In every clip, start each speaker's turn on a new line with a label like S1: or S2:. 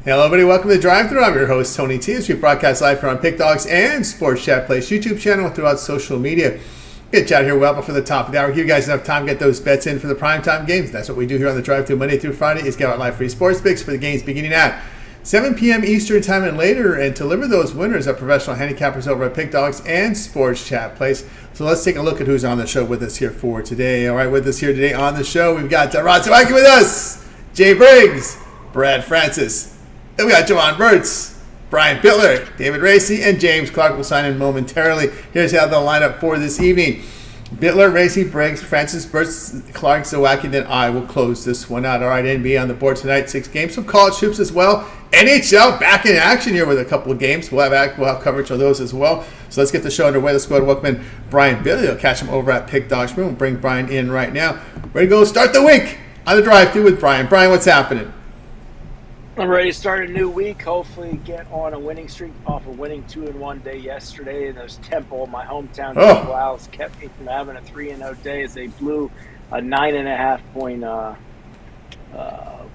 S1: Hello, everybody. Welcome to Drive Thru. I'm your host, Tony T. As we broadcast live here on Pick Dogs and Sports Chat Place YouTube channel and throughout social media. Get you out here well before the top of the hour. Give you guys enough time to get those bets in for the primetime games. That's what we do here on the Drive Thru Monday through Friday is give out live free sports picks for the games beginning at 7 p.m. Eastern time and later, and deliver those winners of professional handicappers over at Pick Dogs and Sports Chat Place. So let's take a look at who's on the show with us here for today. All right, with us here today on the show, we've got Zawacky with us, Jay Briggs, Brad Francis. Then we got Jovan Burts, Brian Bitler, David Racey, and James Clark will sign in momentarily. Here's how they'll line up for this evening. Bitler, Racey, Briggs, Francis, Burts, Clark, Zawacky, then I will close this one out. All right, NBA on the board tonight, 6 games. Some college hoops as well. NHL back in action here with a couple of games. We'll have coverage of those as well. So let's get the show underway. Let's go to welcome in Brian Bitler. You'll catch him over at Pick Dogs Room. We'll bring Brian in right now. Ready to go start the week on the drive-thru with Brian. Brian, what's happening?
S2: I'm ready to start a new week. Hopefully get on a winning streak off a winning 2-1 day yesterday. And those Temple, my hometown Temple Owls, kept me from having a 3-0 day as they blew a 9.5 point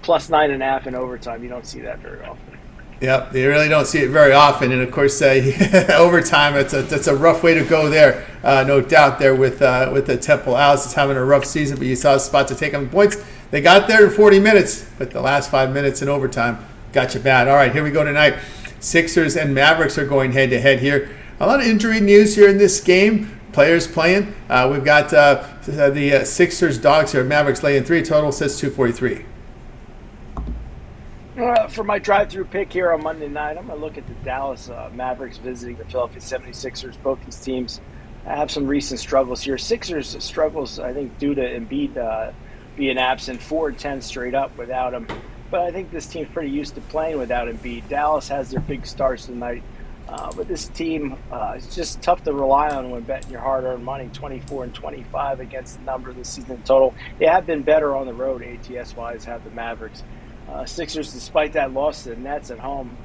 S2: plus 9.5 in overtime. You don't see that very often.
S1: Yep, you really don't see it very often. And of course, overtime, that's a rough way to go there. No doubt there with the Temple Owls. It's having a rough season, but you saw a spot to take on the points. They got there in 40 minutes, but the last 5 minutes in overtime got you bad. All right, here we go tonight. Sixers and Mavericks are going head-to-head here. A lot of injury news here in this game. Players playing. We've got the Sixers dogs here. Mavericks laying 3. Total says 243.
S2: For my drive-through pick here on Monday night, I'm going to look at the Dallas Mavericks visiting the Philadelphia 76ers. Both these teams have some recent struggles here. Sixers struggles, I think, due to Embiid being absent, 4-10 straight up without him. But I think this team's pretty used to playing without Embiid. Dallas has their big stars tonight. But this team, it's just tough to rely on when betting your hard-earned money, 24-25 against the number this season total. They have been better on the road, ATS-wise, have the Mavericks. Sixers, despite that loss to the Nets at home,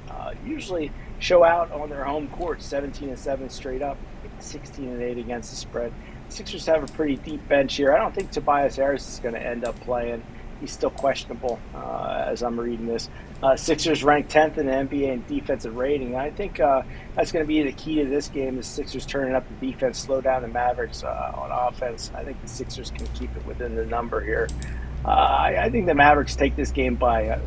S2: usually show out on their home court, 17-7 straight up, 16-8 against the spread. Sixers have a pretty deep bench here. I don't think Tobias Harris is going to end up playing. He's still questionable as I'm reading this. Sixers ranked 10th in the NBA in defensive rating. I think that's going to be the key to this game. The Sixers turning up the defense, slow down the Mavericks on offense. I think the Sixers can keep it within the number here. I think the Mavericks take this game by a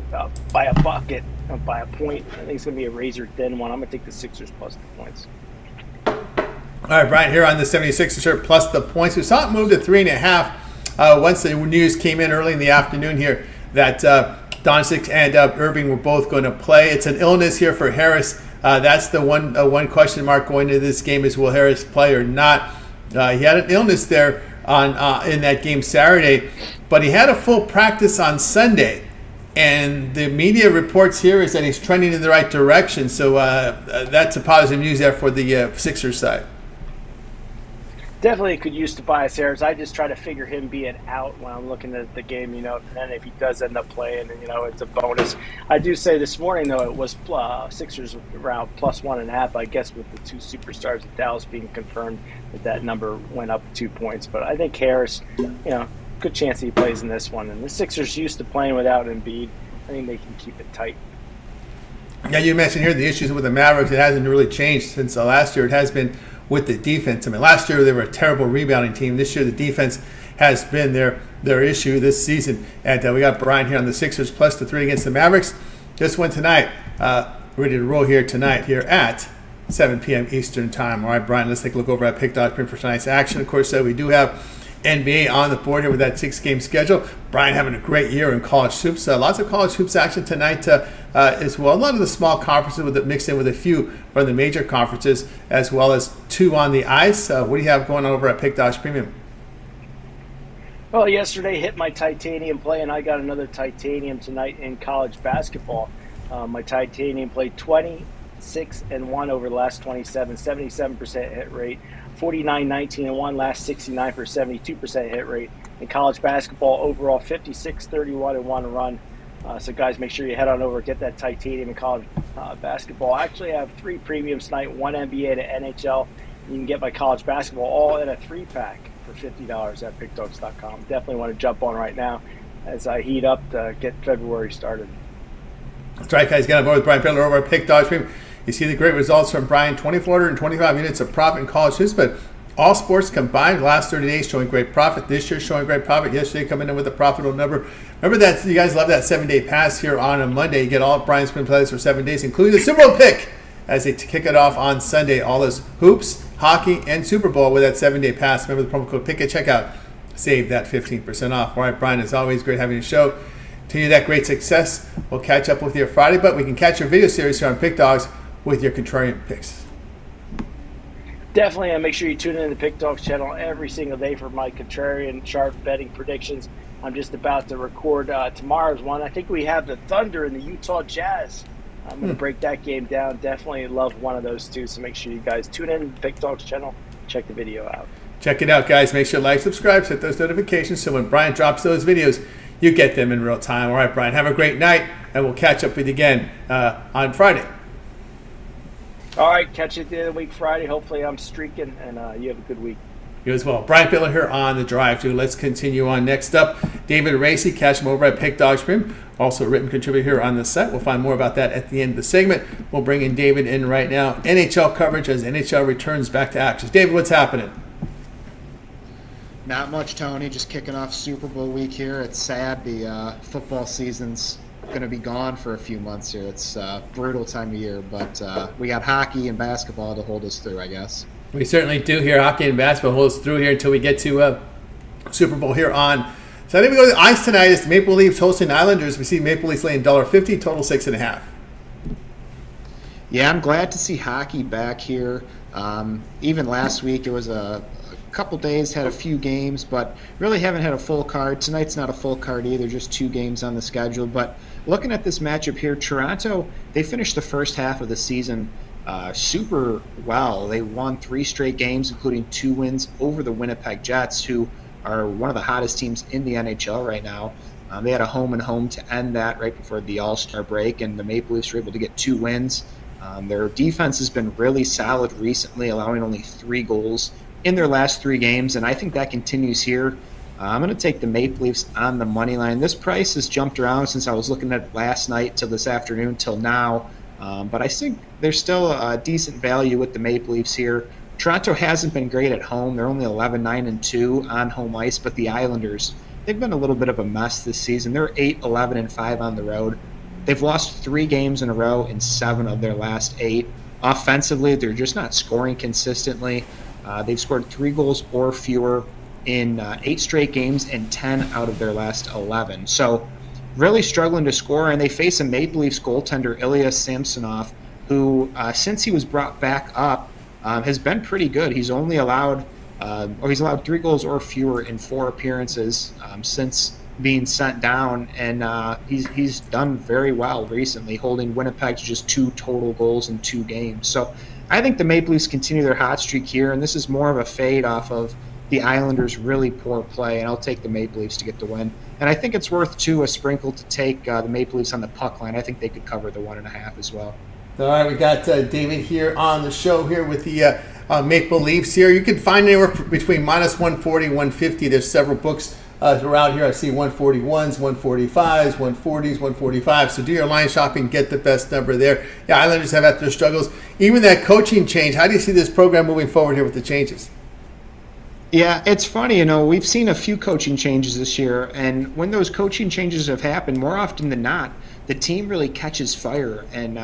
S2: bucket, by a point. I think it's going to be a razor-thin one. I'm going to take the Sixers plus the points.
S1: All right, Brian, here on the 76ers here, plus the points. We saw it move to 3.5 once the news came in early in the afternoon here that Doncic and Irving were both going to play. It's an illness here for Harris. That's the one question mark going into this game is will Harris play or not? He had an illness there in that game Saturday, but he had a full practice on Sunday. And the media reports here is that he's trending in the right direction. So that's a positive news there for the Sixers side.
S2: Definitely could use Tobias Harris. I just try to figure him being out when I'm looking at the game, and then if he does end up playing, it's a bonus. I do say this morning, though, it was Sixers around plus 1.5, I guess, with the 2 superstars of Dallas being confirmed that number went up 2 points. But I think Harris, good chance he plays in this one. And the Sixers used to playing without Embiid. I think they can keep it tight.
S1: Yeah, you mentioned here the issues with the Mavericks. It hasn't really changed since last year. It has been with the defense. I mean, last year they were a terrible rebounding team. This year the defense has been their issue this season. And we got Brian here on the Sixers plus the 3 against the Mavericks. This one tonight, ready to roll here tonight here at 7 p.m. Eastern time. All right, Brian, let's take a look over at Pick Dog Print for tonight's action. Of course, we do have NBA on the board here with that 6-game schedule. Brian having a great year in college hoops. Lots of college hoops action tonight as well. A lot of the small conferences mixed in with a few from the major conferences, as well as 2 on the ice. What do you have going on over at Pick Dogs Premium?
S2: Well, yesterday hit my titanium play, and I got another titanium tonight in college basketball. My titanium played 26-1 over the last 27, 77% hit rate. 49-19-1, last 69 for 72% hit rate. In college basketball, overall 56-31-1 run. So guys, make sure you head on over, get that titanium in college basketball. I actually have 3 premiums tonight, 1 NBA to NHL. You can get my college basketball all in a 3-pack for $50 at pickdogs.com. Definitely want to jump on right now as I heat up to get February started.
S1: That's right, guys. Get on board with Brian Bitler over at Pick Dogs. You see the great results from Brian. 2,425 units of profit in college hoops, but all sports combined, the last 30 days showing great profit. This year showing great profit. Yesterday coming in with a profitable number. Remember that you guys love that 7-day pass here on a Monday. You get all of Brian's spin plays for 7 days, including the Super Bowl pick as they kick it off on Sunday. All those hoops, hockey, and Super Bowl with that 7-day pass. Remember the promo code PICK at checkout. Save that 15% off. All right, Brian, it's always great having you show. Continue that great success. We'll catch up with you Friday, but we can catch your video series here on Pick Dogs with your contrarian picks.
S2: Definitely, and make sure you tune in to the Pick Dogs channel every single day for my contrarian sharp betting predictions. I'm just about to record tomorrow's one. I think we have the Thunder and the Utah Jazz. I'm going to break that game down. Definitely love one of those two, so make sure you guys tune in to the Pick Dogs channel. Check the video out.
S1: Check it out, guys. Make sure to like, subscribe, hit those notifications so when Brian drops those videos, you get them in real time. All right, Brian, have a great night, and we'll catch up with you again on Friday.
S2: All right, catch you at the end of the week Friday. Hopefully I'm streaking, and you have a good week.
S1: You as well. Brian Bitler here on The Drive, too. Let's continue on. Next up, David Racey. Catch him over at Pick Dogs Stream. Also a written contributor here on the site. We'll find more about that at the end of the segment. We'll bring in David in right now. NHL coverage as NHL returns back to action. David, what's happening?
S3: Not much, Tony. Just kicking off Super Bowl week here. It's sad the football season's going to be gone for a few months here. It's a brutal time of year, but we got hockey and basketball to hold us through, I guess.
S1: We certainly do here. Hockey and basketball hold us through here until we get to Super Bowl here on Sunday. We go to the ice tonight. It's Maple Leafs hosting Islanders. We see Maple Leafs laying $1.50, total 6.5.
S3: Yeah, I'm glad to see hockey back here. Even last week, it was a couple days, had a few games, but really haven't had a full card. Tonight's not a full card either, just 2 games on the schedule. But looking at this matchup here, Toronto, they finished the first half of the season super well. They won 3 straight games, including 2 wins over the Winnipeg Jets, who are one of the hottest teams in the NHL right now. They had a home and home to end that right before the All-Star break, and the Maple Leafs were able to get 2 wins. Their defense has been really solid recently, allowing only 3 goals in their last 3 games, and I think that continues here. I'm going to take the Maple Leafs on the money line. This price has jumped around since I was looking at it last night till this afternoon till now, but I think there's still a decent value with the Maple Leafs here. Toronto hasn't been great at home. They're only 11-9-2 on home ice, but the Islanders, they've been a little bit of a mess this season. They're 8-11-5 on the road. They've lost 3 games in a row in 7 of their last 8. Offensively, they're just not scoring consistently. They've scored 3 goals or fewer in 8 straight games and 10 out of their last 11. So really struggling to score, and they face a Maple Leafs goaltender, Ilya Samsonov, who since he was brought back up has been pretty good. He's only allowed 3 goals or fewer in 4 appearances since being sent down, and he's done very well recently, holding Winnipeg to just 2 total goals in 2 games. So I think the Maple Leafs continue their hot streak here, and this is more of a fade off of the Islanders' really poor play, and I'll take the Maple Leafs to get the win. And I think it's worth, too, a sprinkle to take the Maple Leafs on the puck line. I think they could cover the 1.5 as well.
S1: All right, we got David here on the show here with the Maple Leafs here. You can find anywhere between minus 140, 150. There's several books throughout here. I see 141s, 145s, 140s, 145. So do your line shopping, get the best number there. Yeah, Islanders have had their struggles. Even that coaching change, how do you see this program moving forward here with the changes?
S3: Yeah, it's funny, we've seen a few coaching changes this year, and when those coaching changes have happened, more often than not, the team really catches fire, and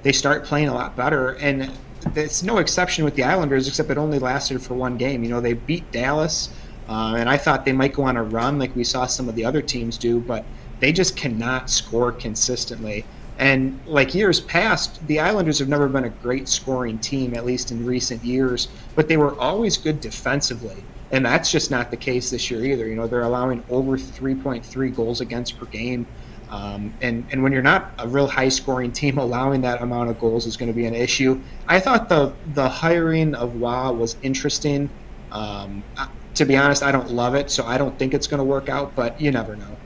S3: they start playing a lot better, and it's no exception with the Islanders, except it only lasted for 1 game. They beat Dallas, and I thought they might go on a run like we saw some of the other teams do, but they just cannot score consistently. And like years past, the Islanders have never been a great scoring team, at least in recent years, but they were always good defensively. And that's just not the case this year either. They're allowing over 3.3 goals against per game. And when you're not a real high-scoring team, allowing that amount of goals is going to be an issue. I thought the hiring of Wah was interesting. To be honest, I don't love it, so I don't think it's going to work out, but you never know.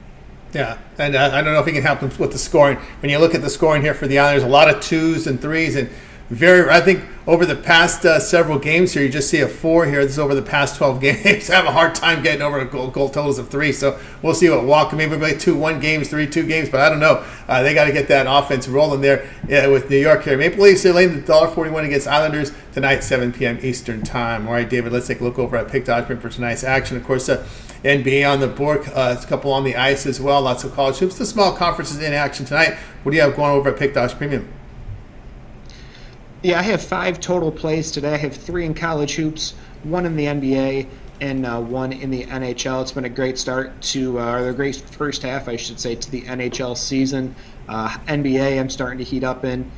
S1: Yeah, and I don't know if he can help them with the scoring. When you look at the scoring here for the Islanders, a lot of 2s and 3s, and I think over the past several games here, you just see a 4 here. This is over the past 12 games. I have a hard time getting over goal totals of 3. So we'll see what Walker, maybe 2-1 games, 3-2 games, but I don't know. They got to get that offense rolling there with New York here. Maple Leafs, they're laying the $1.41 against Islanders tonight, 7 p.m. Eastern time. All right, David, let's take a look over at Pick Dodge for tonight's action. Of course, NBA on the board, a couple on the ice as well. Lots of college hoops. The small conferences in action tonight. What do you have going over at Pick Dodge Premium?
S3: Yeah, I have 5 total plays today. I have 3 in college hoops, 1 in the NBA, and 1 in the NHL. It's been a great start to, or a great first half, I should say, to the NHL season. NBA, I'm starting to heat up in.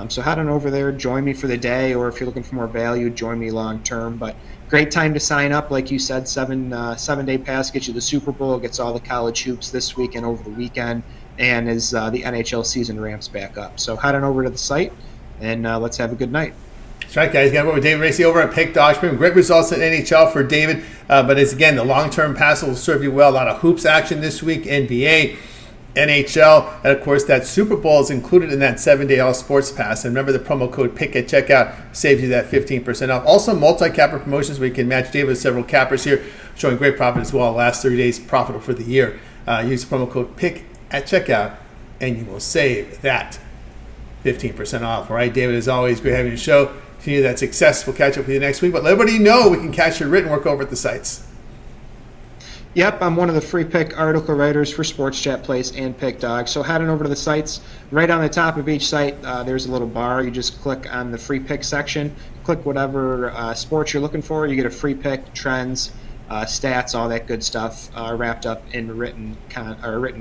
S3: So head on over there, join me for the day, or if you're looking for more value, join me long term. But great time to sign up, like you said, 7-day pass gets you the Super Bowl, gets all the college hoops this week and over the weekend, and as the NHL season ramps back up. So head on over to the site, and let's have a good night.
S1: That's right, guys. Got to go with David Racey over at Pick Dodge Premium. Great results in NHL for David, but it's again the long-term pass will serve you well. A lot of hoops action this week, NBA, NHL, and of course that Super Bowl is included in that 7-day all sports pass. And remember the promo code PICK at checkout saves you that 15% off. Also multi-capper promotions where you can match David with several cappers here, showing great profit as well. Last 30 days profitable for the year. Use the promo code PICK at checkout and you will save that 15% off. All right, David, as always, great having you on the show. Continue that success. We'll catch up with you next week. But let everybody know we can catch your written work over at the sites.
S3: Yep, I'm one of the free pick article writers for Sports Chat Place and Pick Dog. So head on over to the sites. Right on the top of each site, there's a little bar. You just click on the free pick section. Click whatever sports you're looking for. You get a free pick, trends, stats, all that good stuff wrapped up in written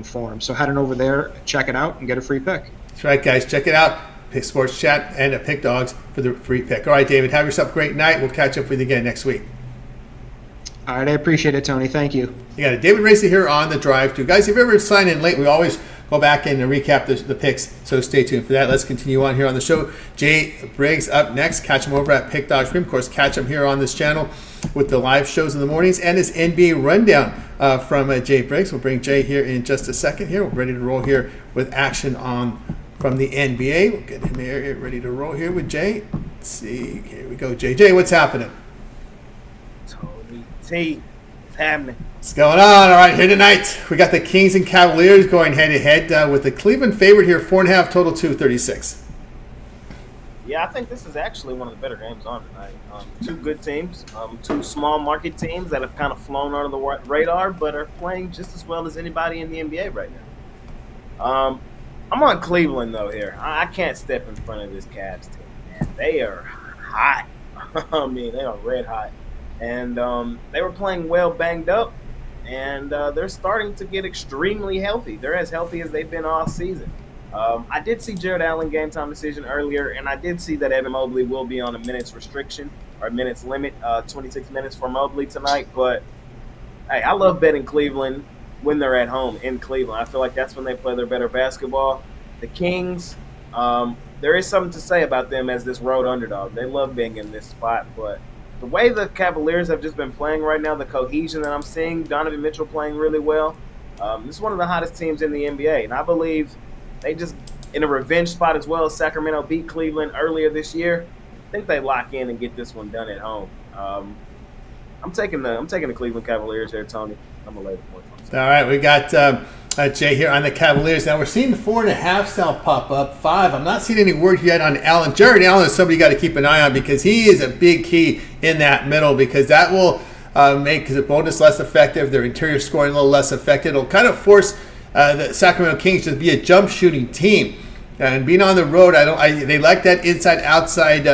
S3: form. So head on over there, check it out, and get a free pick.
S1: That's right, guys. Check it out. Pick Sports Chat and Pick Dogs for the free pick. All right, David, have yourself a great night. We'll catch up with you again next week.
S3: All right, I appreciate it, Tony. Thank you.
S1: You got it. David Racey here on the Drive To. Guys, if you ever sign in late, we always go back and recap the picks, so stay tuned for that. Let's continue on here on the show. Jay Briggs up next. Catch him over at Pick Dodge Premium. Of course, catch him here on this channel with the live shows in the mornings and his NBA rundown from Jay Briggs. We'll bring Jay here in just a second here. We're ready to roll here with action from the NBA. We'll get him here ready to roll here with Jay. Let's see. Here we go, Jay. Jay, what's happening?
S4: Tony T, what's happening?
S1: What's going on? All right, here tonight we got the Kings and Cavaliers going head-to-head with the Cleveland favorite here, 4.5, total 236.
S4: Yeah, I think this is actually one of the better games on tonight. Two good teams, two small market teams that have kind of flown under the radar, but are playing just as well as anybody in the NBA right now. I'm on Cleveland though here. I can't step in front of this Cavs team, man. They are hot. I mean, they are red hot, and they were playing well banged up. And they're starting to get extremely healthy. They're as healthy as they've been all season. I did see Jared Allen game time decision earlier, and I did see that Evan Mobley will be on a minutes restriction or minutes limit, 26 minutes for Mobley tonight. But, hey, I love betting Cleveland when they're at home in Cleveland. I feel like that's when they play their better basketball. The Kings, there is something to say about them as this road underdog. They love being in this spot, but the way the Cavaliers have just been playing right now, the cohesion that I'm seeing, Donovan Mitchell playing really well, this is one of the hottest teams in the NBA. And I believe they just, in a revenge spot as well, Sacramento beat Cleveland earlier this year. I think they lock in and get this one done at home. I'm taking the Cleveland Cavaliers here, Tony. I'm going to lay the points.
S1: All right, we got Jay here on the Cavaliers. Now we're seeing the 4.5 style pop up, 5. I'm not seeing any word yet on Allen. Jared Allen is somebody you got to keep an eye on because he is a big key in that middle because that will make the bonus less effective, their interior scoring a little less effective. It'll kind of force the Sacramento Kings to be a jump shooting team. And being on the road, they like that inside-outside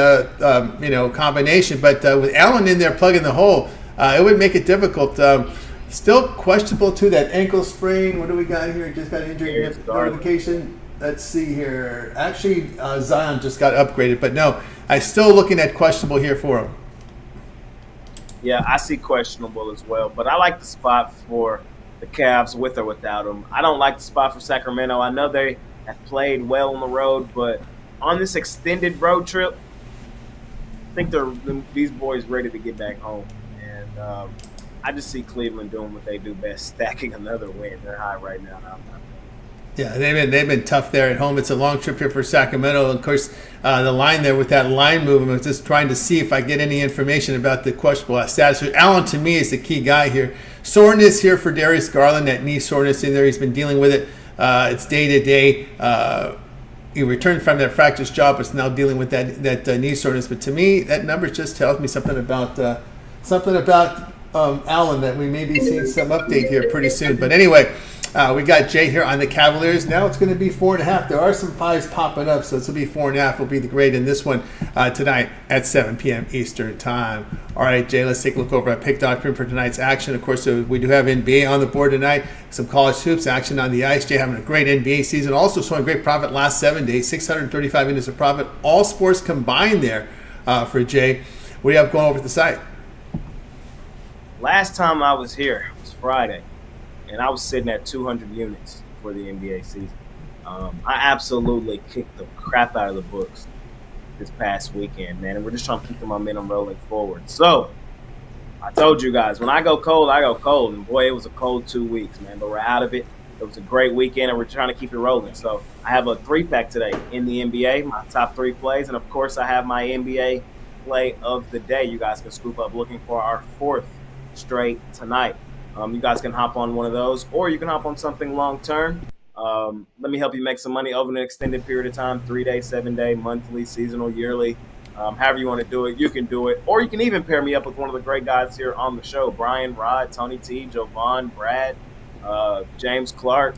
S1: combination. But with Allen in there plugging the hole, it would make it difficult. Still questionable too, that ankle sprain. What do we got here? Just got injury notification. Let's see here. Actually, Zion just got upgraded, but no, I'm still looking at questionable here for him.
S4: Yeah, I see questionable as well, but I like the spot for the Cavs with or without him. I don't like the spot for Sacramento. I know they have played well on the road, but on this extended road trip, I think these boys ready to get back home. And I just see Cleveland doing what they do best, stacking another win. They're high right now.
S1: Yeah, they've been tough there at home. It's a long trip here for Sacramento. Of course, the line there with that line movement, I was just trying to see if I get any information about the questionable status. Allen, to me, is the key guy here. Soreness here for Darius Garland, that knee soreness in there. He's been dealing with it. It's day to day. He returned from that fractious job, but is now dealing with that knee soreness. But to me, that number just tells me something about Allen, that we may be seeing some update here pretty soon. But anyway. We got Jay here on the Cavaliers. Now it's going to be 4.5. There are some 5s popping up, so this will be 4.5. Will be the grade in this one tonight at 7 p.m. Eastern Time. All right, Jay, let's take a look over at Pick Dog Print for tonight's action. Of course, we do have NBA on the board tonight. Some college hoops action on the ice. Jay having a great NBA season. Also showing great profit last 7 days. 635 units of profit. All sports combined there for Jay. What do you have going over at the site?
S4: Last time I was here was Friday. And I was sitting at 200 units for the NBA season. I absolutely kicked the crap out of the books this past weekend, man. And we're just trying to keep the momentum rolling forward. So I told you guys, when I go cold, I go cold. And boy, it was a cold 2 weeks, man. But we're out of it. It was a great weekend, and we're trying to keep it rolling. So I have a 3-pack today in the NBA, my top 3 plays. And, of course, I have my NBA play of the day. You guys can scoop up looking for our 4th straight tonight. You guys can hop on one of those, or you can hop on something long-term. Let me help you make some money over an extended period of time, 3-day, 7-day, monthly, seasonal, yearly. However you want to do it, you can do it. Or you can even pair me up with one of the great guys here on the show, Brian, Rod, Tony T, Jovan, Brad, James Clark,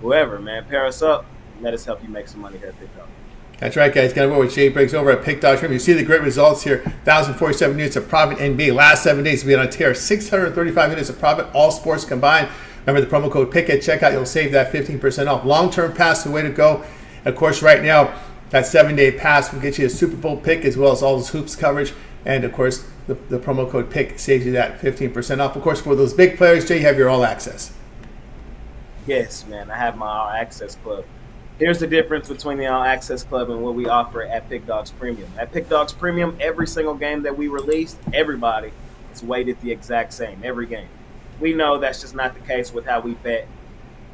S4: whoever, man. Pair us up. Let us help you make some money here at TikTok.
S1: That's right, guys. Got to work with Jay Briggs over at Pick Dogs. You see the great results here. 1,047 units of profit NBA. Last 7 days, we had on a tear. 635 units of profit, all sports combined. Remember the promo code PICK at checkout. You'll save that 15% off. Long-term pass, the way to go. Of course, right now, that 7-day pass will get you a Super Bowl pick as well as all those hoops coverage. And, of course, the promo code PICK saves you that 15% off. Of course, for those big players, Jay, you have your All Access.
S4: Yes, man. I have my All Access Club. Here's the difference between the All Access Club and what we offer at Pick Dogs Premium. At Pick Dogs Premium, every single game that we release, everybody is weighted the exact same, every game. We know that's just not the case with how we bet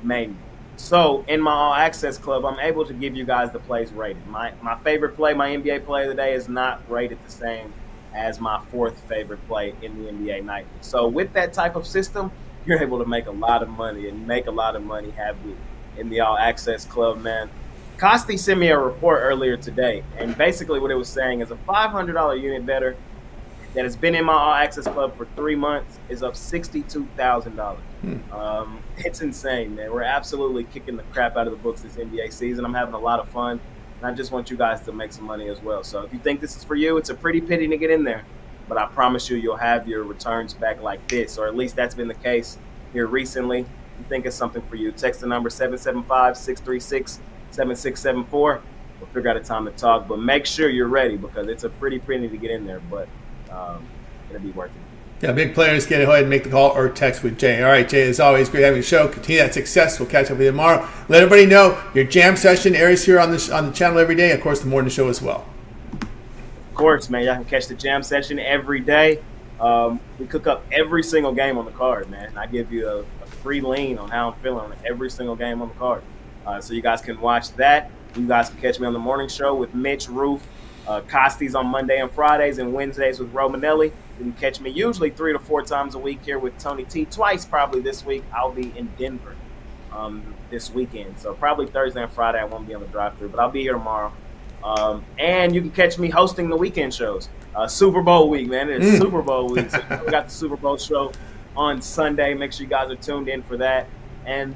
S4: mainly. So in my All Access Club, I'm able to give you guys the plays rated. My favorite play, my NBA play of the day, is not rated the same as my 4th favorite play in the NBA nightly. So with that type of system, you're able to make a lot of money, and make a lot of money heavily in the All Access Club, man. Costi sent me a report earlier today, and basically what it was saying is a $500 unit better that has been in my All Access Club for 3 months is up $62,000. It's insane, man. We're absolutely kicking the crap out of the books this NBA season. I'm having a lot of fun, and I just want you guys to make some money as well. So if you think this is for you, it's a pretty pity to get in there, but I promise you'll have your returns back like this, or at least that's been the case here recently. You think it's something for you, text the number 775-636-7674. We'll figure out a time to talk, but make sure you're ready because it's a pretty penny to get in there, but it'll be worth it.
S1: Yeah, big players, get ahead and make the call or text with Jay. All right, Jay, as always, great having the show. Continue that success. We'll catch up with you tomorrow. Let everybody know your jam session airs here on the channel every day. Of course, the morning show as well.
S4: Of course, man. Y'all can catch the jam session every day. We cook up every single game on the card, man. I give you a free lean on how I'm feeling on every single game on the card. So you guys can watch that. You guys can catch me on the morning show with Mitch, Roof, Costi's on Monday and Fridays, and Wednesdays with Romanelli. You can catch me usually 3 to 4 times a week here with Tony T. Twice probably this week. I'll be in Denver this weekend. So probably Thursday and Friday I won't be on the drive-thru, but I'll be here tomorrow. And you can catch me hosting the weekend shows. Super Bowl week, man. It's Super Bowl week. So we got the Super Bowl show on Sunday. Make sure you guys are tuned in for that. And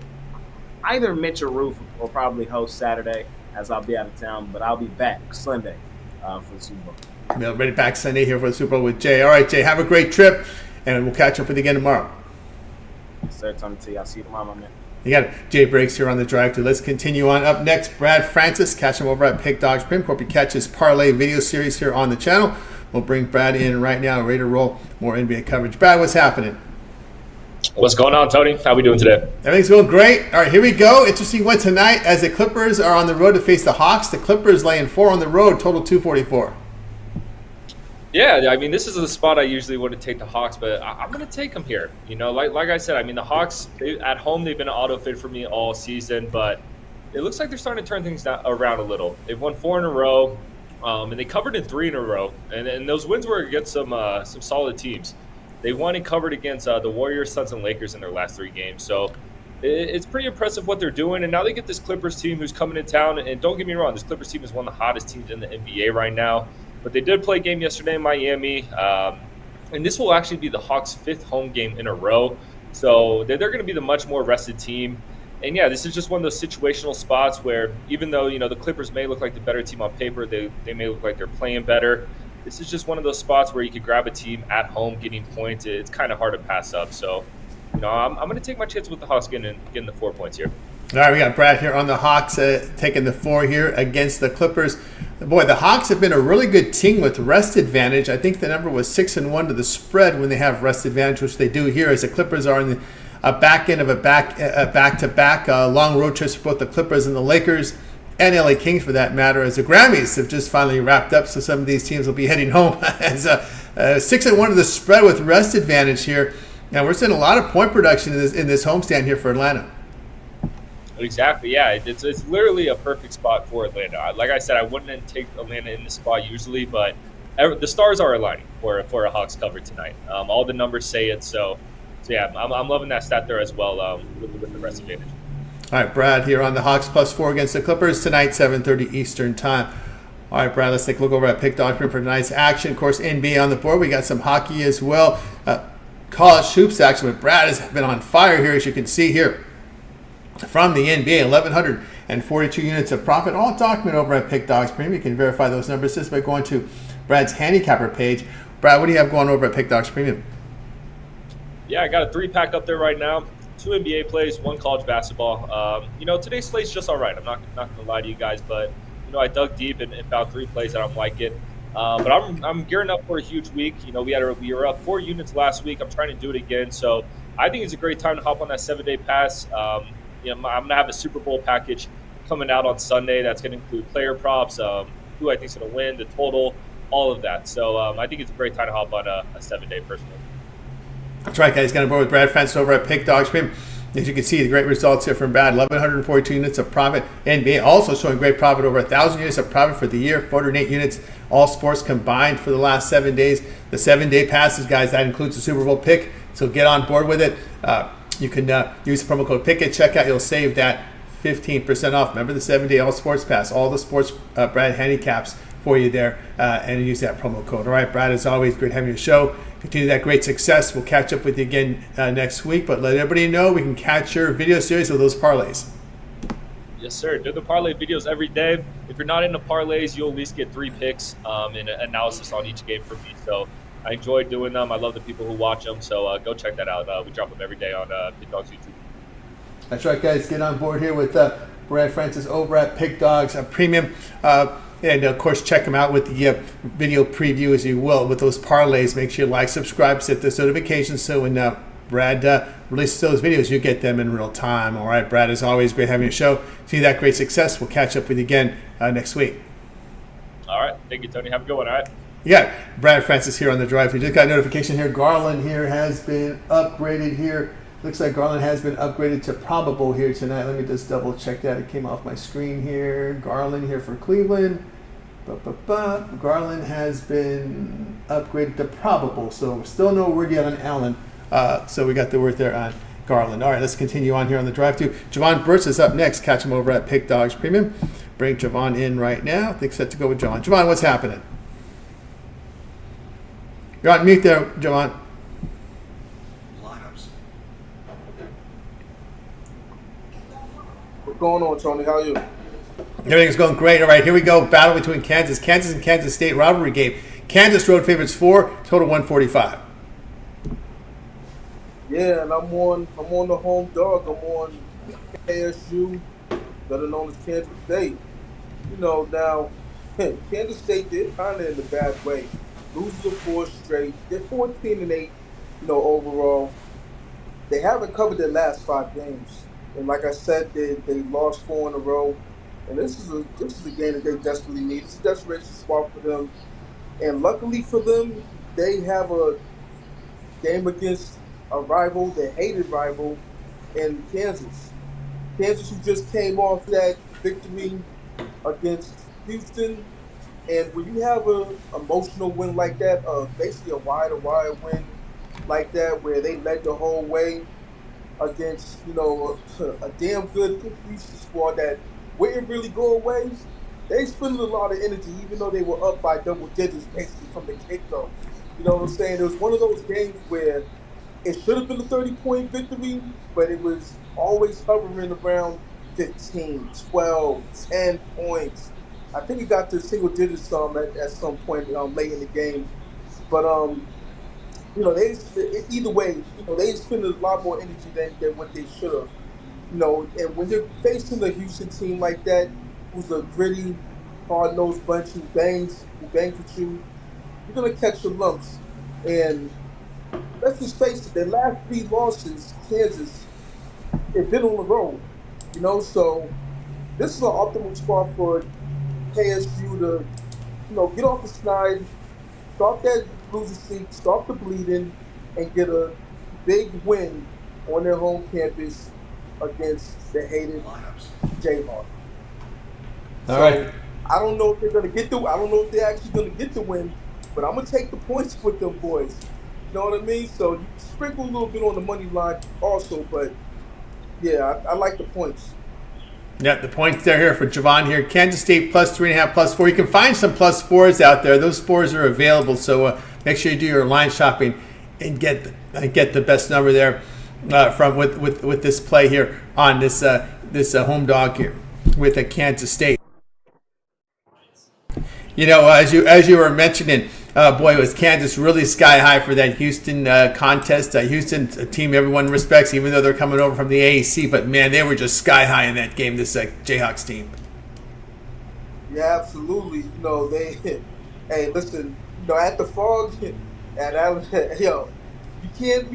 S4: either Mitch or Roof will probably host Saturday as I'll be out of town, but I'll be back Sunday for the Super Bowl.
S1: We'll ready back Sunday here for the Super Bowl with Jay. All right, Jay, have a great trip, and we'll catch up with you again tomorrow.
S4: Yes, sir, Tony T. I'll see you tomorrow, my man.
S1: You got Jay Briggs here on the drive-thru. Let's continue on. Up next, Brad Francis. Catch him over at Pick Dogs Prim. Hope you catch his parlay video series here on the channel. We'll bring Brad in right now, ready to roll more NBA coverage. Brad, what's happening?
S5: What's going on, Tony? How we doing today?
S1: Everything's going great. All right, here we go. Interesting one tonight as the Clippers are on the road to face the Hawks. The Clippers laying 4 on the road, total 244.
S5: Yeah, I mean, this is the spot I usually would take the Hawks, but I'm going to take them here. You know, like I said, I mean, the Hawks, at home, they've been an auto fit for me all season, but it looks like they're starting to turn things around a little. They've won 4 in a row, and they covered in 3 in a row. And those wins were against some solid teams. They won and covered against the Warriors, Suns, and Lakers in their last 3 games. So it's pretty impressive what they're doing. And now they get this Clippers team who's coming in town. And don't get me wrong, this Clippers team is one of the hottest teams in the NBA right now. But they did play a game yesterday in Miami. And this will actually be the Hawks' 5th home game in a row. So they're going to be the much more rested team. And yeah, this is just one of those situational spots where even though, the Clippers may look like the better team on paper, they may look like they're playing better. This is just one of those spots where you could grab a team at home getting points. It's kind of hard to pass up. So, I'm going to take my chance with the Hawks getting the 4 points here.
S1: All right, we got Brad here on the Hawks taking the 4 here against the Clippers. Boy, the Hawks have been a really good team with rest advantage. I think the number was 6-1 to the spread when they have rest advantage, which they do here, as the Clippers are in the back end of a back-to-back long road trips for both the Clippers and the Lakers and LA Kings for that matter, as the Grammys have just finally wrapped up, so some of these teams will be heading home as 6-1 to the spread with rest advantage here. Now we're seeing a lot of point production in this homestand here for Atlanta.
S5: Exactly, yeah. It's literally a perfect spot for Atlanta. Like I said, I wouldn't take Atlanta in this spot usually, but the stars are aligning for a Hawks cover tonight. All the numbers say it, so yeah, I'm loving that stat there as well with the rest advantage.
S1: All right, Brad here on the Hawks +4 against the Clippers tonight, 7:30 Eastern time. All right, Brad, let's take a look over at Pick Dog for tonight's action. Of course, NBA on the board. We got some hockey as well. College hoops action, but Brad has been on fire here, as you can see here. From the NBA, 1,142 units of profit, all documented over at Pick Dogs Premium. You can verify those numbers just by going to Brad's handicapper page. Brad, what do you have going over at Pick Dogs Premium?
S5: Yeah, I got a 3-pack up there right now. 2 NBA plays, 1 college basketball. Today's slate's just all right. I'm not going to lie to you guys, but I dug deep and found 3 plays that I'm liking. But I'm gearing up for a huge week. We were up 4 units last week. I'm trying to do it again. So I think it's a great time to hop on that 7-day pass. I'm going to have a Super Bowl package coming out on Sunday. That's going to include player props, who I think is going to win, the total, all of that. So I think it's a great time to hop on a 7-day personally.
S1: That's right, guys. Got on board with Brad Francis over at Pick Dogs Premium. As you can see, the great results here from Brad. 1,142 units of profit. NBA also showing great profit, over 1,000 units of profit for the year. 408 units, all sports combined for the last 7 days. The 7-day passes, guys, that includes the Super Bowl pick. So get on board with it. You can use the promo code PICK at checkout. You'll save that 15% off. Remember the 7-day all sports pass. All the sports Brad handicaps for you there, and use that promo code. All right, Brad, as always, great having your show. Continue that great success. We'll catch up with you again next week, but let everybody know we can catch your video series with those parlays.
S5: Yes, sir. Do the parlay videos every day. If you're not into parlays, you'll at least get 3 picks and analysis on each game from me. So I enjoy doing them. I love the people who watch them. So go check that out. We drop them every day on Pick Dogs YouTube.
S1: That's right, guys. Get on board here with Brad Francis over at Pick Dogs Premium. And, of course, check them out with the video preview, as you will, with those parlays. Make sure you like, subscribe, set those notifications so when Brad releases those videos, you get them in real time. All right, Brad, as always, great having your show. See that great success. We'll catch up with you again next week.
S5: All right. Thank you, Tony. Have a good one. All right.
S1: Yeah, Brad Francis here on the drive. We just got a notification here. Garland here has been upgraded here. Looks like Garland has been upgraded to probable here tonight. Let me just double check that. It came off my screen here. Garland here for Cleveland. Garland has been upgraded to probable. So still no word yet on Allen. So we got the word there on Garland. All right, let's continue on here on the drive to Jovan Burts is up next. Catch him over at Pick Dogs Premium. Bring Jovan in right now. I think set to go with Jovan. Jovan, what's happening? You're on mute there, Jovan.
S6: What's going on, Tony? How are you?
S1: Everything's going great. All right, here we go. Battle between Kansas and Kansas State rivalry game. Kansas road favorites 4, total 145.
S6: Yeah, and I'm on the home dog. I'm on KSU, better known as Kansas State. Now Kansas State, they're kind of in the bad way. Loses the 4 straight. They're 14-8. Overall, they haven't covered their last 5 games. And like I said, they lost 4 in a row. And this is a game that they desperately need. It's a desperation spot for them. And luckily for them, they have a game against a rival, their hated rival, in Kansas. Kansas, who just came off that victory against Houston, and when you have a emotional win like that, basically a wire-to-wire win like that, where they led the whole way against a damn good Houston squad that wouldn't really go away. They expended a lot of energy, even though they were up by double digits basically from the get-go. You know what I'm saying? It was one of those games where it should have been a 30-point victory, but it was always hovering around 15, 12, 10 points. I think it got to single digits at some point late in the game. But they either way, they expended a lot more energy than what they should have. And when you're facing a Houston team like that, who's a gritty, hard-nosed bunch who bangs with you, you're gonna catch your lumps. And let's just face it, their last 3 losses, Kansas, they've been on the road. So this is an optimal spot for KSU to, get off the snide, stop that losing streak, stop the bleeding, and get a big win on their home campus against the hated Jayhawks.
S1: All right.
S6: I don't know if they're gonna get I don't know if they're actually gonna get the win, but I'm gonna take the points with them boys. You know what I mean? So you sprinkle a little bit on the money line also, but yeah, I like the points.
S1: Yeah, the points there here for Jovan here. Kansas State plus 3.5, plus 4. You can find some plus 4s out there. Those 4s are available, so make sure you do your line shopping and get the best number there from with this play here on this home dog here with Kansas State. As you were mentioning, boy, was Kansas really sky high for that Houston contest. Houston, a team everyone respects, even though they're coming over from the AAC. But, man, they were just sky high in that game, this Jayhawks team.
S6: Yeah, absolutely. Hey, listen, at the Fog, you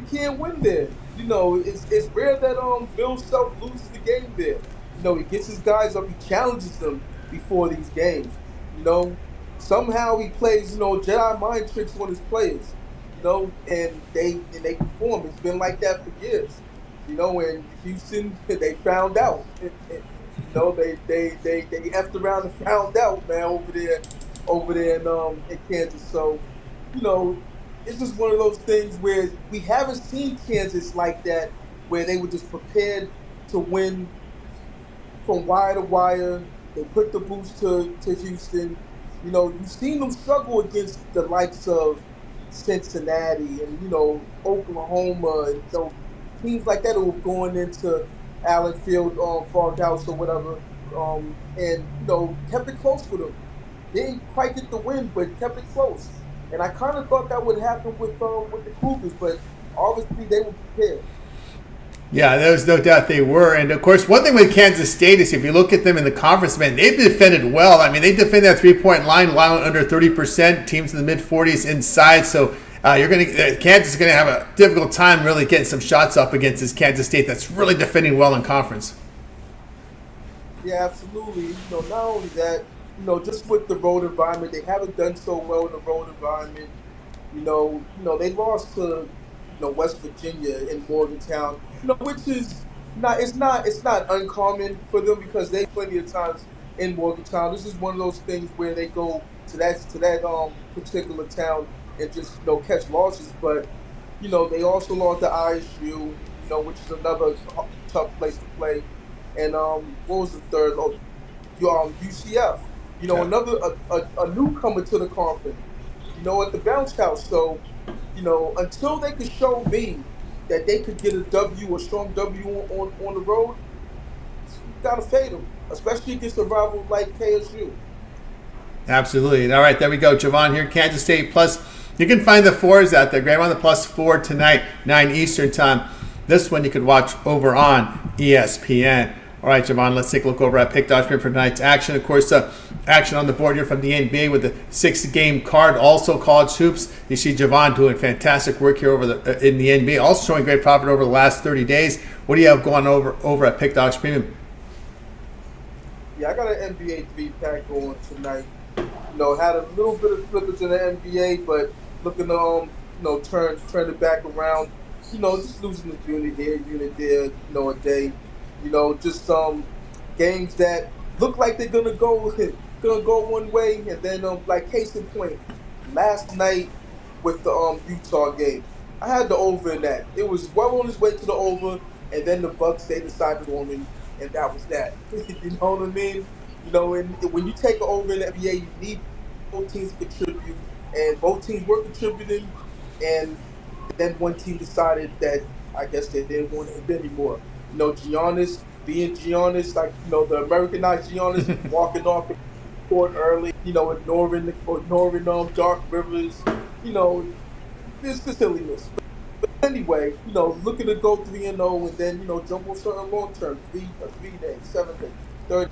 S6: can't win there. It's rare that Bill Self loses the game there. He gets his guys up, he challenges them before these games. Somehow he plays, Jedi mind tricks on his players, and they perform. It's been like that for years. And Houston, they found out. They effed around and found out, man, over there in Kansas. So, it's just one of those things where we haven't seen Kansas like that, where they were just prepared to win from wire to wire. They put the boost to Houston. You've seen them struggle against the likes of Cincinnati and, Oklahoma and teams like that who were going into Allen Field, Fog House or whatever, and, kept it close with them. They didn't quite get the win, but kept it close. And I kind of thought that would happen with the Cougars, but obviously they were prepared.
S1: Yeah, there was no doubt they were. And, of course, one thing with Kansas State is if you look at them in the conference, man, they've defended well. I mean, they defend that three-point line allowing under 30%, teams in the mid-40s inside. So Kansas is going to have a difficult time really getting some shots up against this Kansas State that's really defending well in conference.
S6: Yeah, absolutely. Not only that, just with the road environment, they haven't done so well in the road environment. They lost to West Virginia in Morgantown, which is it's not uncommon for them because they plenty of times in Morgantown. This is one of those things where they go to that particular town and just catch losses. But they also lost to ISU, which is another tough place to play. And what was the third? UCF. Another a newcomer to the conference. At the bounce house. So. Until they could show me that they could get a strong W on the road, you gotta fade them, especially against a rival like KSU.
S1: Absolutely. All right, there we go. Jovan here, Kansas State plus. You can find the 4s out there. Grab on the plus 4 tonight, 9 Eastern time. This one you could watch over on ESPN. All right, Jovan, let's take a look over at Pick Dodge for tonight's action. Of course, action on the board here from the NBA with the 6-game card, also college hoops. You see Jovan doing fantastic work here in the NBA, also showing great profit over the last 30 days. What do you have going over at Pick Dodge Premium?
S6: Yeah, I got an NBA 3-pack going tonight. Had a little bit of slippage in the NBA, but looking to turn it back around. Just losing the unit here, unit there, a day. Just games that look like they're gonna go gonna go one way, and then like case in point, last night with the Utah game, I had the over in that. It was well on its way to the over, and then the Bucks they decided on me, and that was that. You know what I mean? And when you take an over in the NBA, you need both teams to contribute, and both teams were contributing, and then one team decided that I guess they didn't want him anymore. Giannis being Giannis, like the Americanized Giannis, walking off the court early, ignoring Dark Rivers, this the silliness. But anyway, looking to go 3-0, and then jump on certain long term, 3 day, 7 day, 30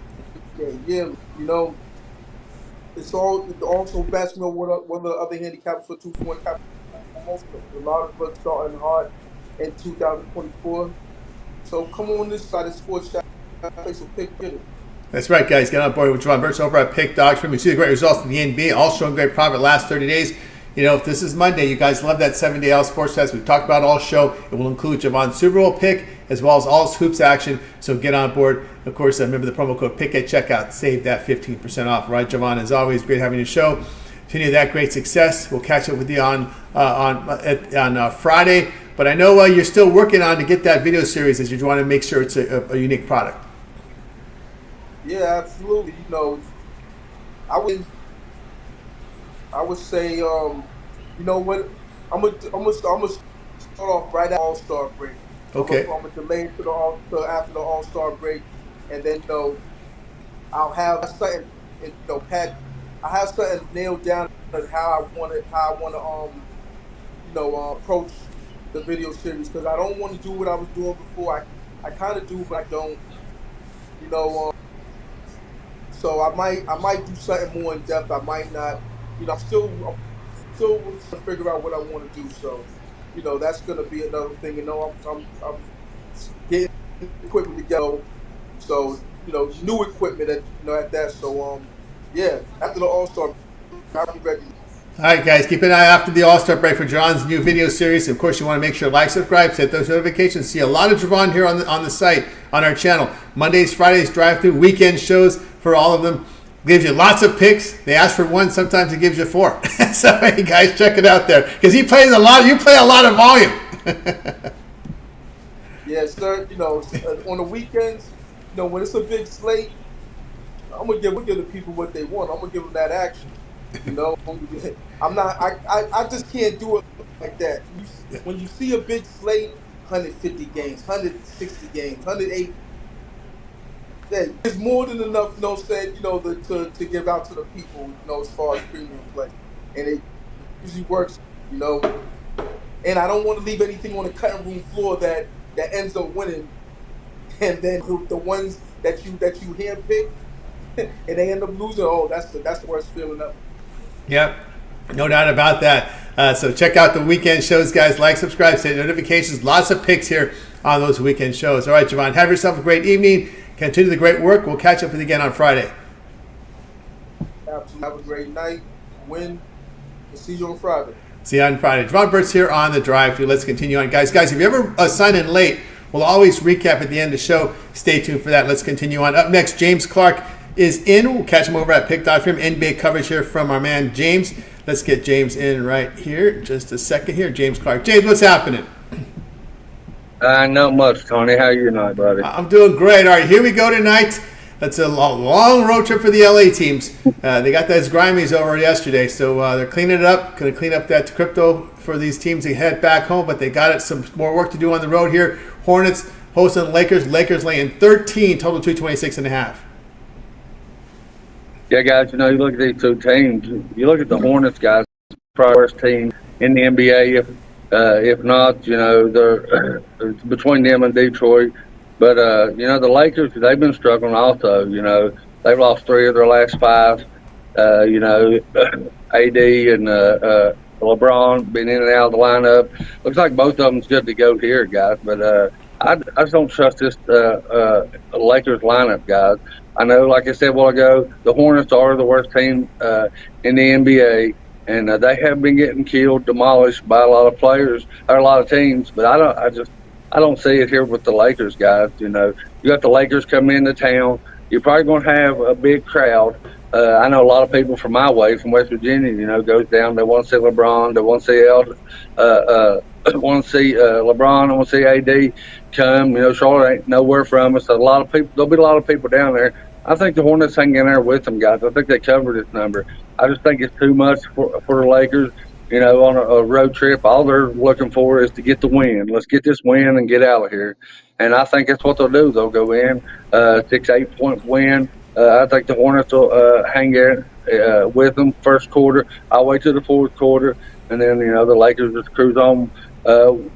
S6: day, yearly. It's all also basketball. One of the other handicaps for 2-for-1 cap. Most of a lot of us starting hard in 2024. So come on this side of sports chat, play some pick it.
S1: That's right, guys. Get on board with Jovan Burts over at Pick Dogs. We see the great results in the NBA, all showing great profit last 30 days. If this is Monday, you guys love that 7-day All Sports Fest. We've talked about all show. It will include Jovan's Super Bowl pick as well as all his hoops action. So get on board. Of course, remember the promo code PICK at checkout. Save that 15% off. Right, Jovan? As always, great having you show. Continue that great success. We'll catch up with you on Friday. But I know you're still working on to get that video series as you want to make sure it's a unique product.
S6: Yeah, absolutely. I would say, what? I'm gonna start off right at All-Star break.
S1: Okay.
S6: I'm gonna delay it to after the All-Star break, and then I'll have something, Pat. I have something nailed down as how I want to approach the video series, because I don't want to do what I was doing before. I kind of do, but I don't. So I might do something more in depth. I might not. I'm still trying to figure out what I want to do. So, that's gonna be another thing. I'm getting equipment together. So, new equipment at that. So, yeah. After the All-Star, I'll be ready.
S1: All right, guys, keep an eye after the All-Star break for Jovan's new video series. Of course, you want to make sure to like, subscribe, set those notifications. See a lot of Jovan here on the site, on our channel. Mondays, Fridays, drive-through, weekend shows for all of them. Gives you lots of picks. They ask for one, sometimes he gives you 4. So, hey, guys, check it out there. Because he plays a lot. You play a lot of volume.
S6: Yeah, sir. On the weekends, when it's a big slate, I'm gonna give the people what they want. I'm gonna give them that action. I'm not. I just can't do it like that. When you see a big slate, 150 games, 160 games, 180. There's more than enough, to give out to the people, as far as premium play, and it usually works, And I don't want to leave anything on the cutting room floor that ends up winning, and then the ones that you handpick and they end up losing. Oh, that's the worst feeling ever.
S1: Yep, no doubt about that. So check out the weekend shows, guys. Like, subscribe, set notifications. Lots of picks here on those weekend shows. All right, Jovan, have yourself a great evening. Continue the great work. We'll catch up with you again on Friday.
S6: Absolutely. Have a great night. Win. We'll see you on Friday.
S1: See you on Friday. Jovan Burts here on the drive-thru. Let's continue on. Guys, if you ever sign in late, we'll always recap at the end of the show. Stay tuned for that. Let's continue on. Up next, James Clark is in. We'll catch him over at Pick.com. NBA coverage here from our man James. Let's get James in right here. Just a second here. James Clark. James, what's happening?
S7: Not much, Tony. How you tonight, buddy?
S1: I'm doing great. All right, here we go tonight. That's a long road trip for the LA teams. They got those Grimies over yesterday, so they're cleaning it up. Going to clean up that crypto for these teams to head back home, but they got some more work to do on the road here. Hornets hosting the Lakers. Lakers laying 13, total 226.5.
S7: Yeah, guys, you look at these two teams. You look at the Hornets, guys, probably worst team in the NBA. If not, they're between them and Detroit. But, the Lakers, they've been struggling also. They've lost 3 of their last 5. AD and LeBron been in and out of the lineup. Looks like both of them's good to go here, guys. But I just don't trust this Lakers lineup, guys. I know, like I said a while ago, the Hornets are the worst team in the NBA. And they have been getting killed, demolished by a lot of players or a lot of teams. But I I don't see it here with the Lakers, guys. You know, you got the Lakers coming into town. You're probably going to have a big crowd. I know a lot of people from my way, from West Virginia, you know, goes down. They want to see LeBron. They want to see want to see LeBron. They want to see AD come. You know, Charlotte ain't nowhere from us. So a lot of people. There'll be a lot of people down there. I think the Hornets hang in there with them, guys. I think they covered this number. I just think it's too much for the Lakers. You know, on a road trip, all they're looking for is to get the win. Let's get this win and get out of here. And I think that's what they'll do. They'll go in, 6-8 point win. I think the Hornets will hang in with them first quarter. I'll wait till the fourth quarter, and then, you know, the Lakers just cruise on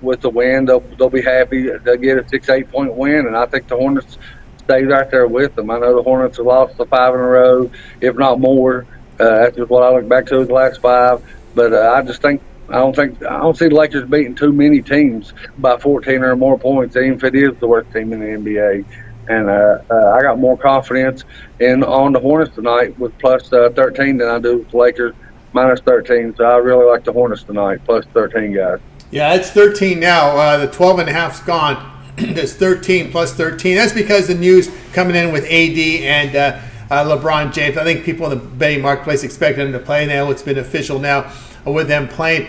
S7: with the win. They'll be happy. They'll get a 6-8 point win, and I think the Hornets stay right there with them. I know the Hornets have lost the 5 in a row, if not more. That's just what I look back to the last 5. But I just think I don't see the Lakers beating too many teams by 14 or more points, even if it is the worst team in the NBA. And I got more confidence on the Hornets tonight with plus 13 than I do with the Lakers minus 13. So I really like the Hornets tonight, plus 13, guys.
S1: Yeah, it's 13 now. The 12.5's gone. There's 13 plus 13. That's because the news coming in with AD and LeBron James. I think people in the betting marketplace expect them to play now. It's been official now with them playing.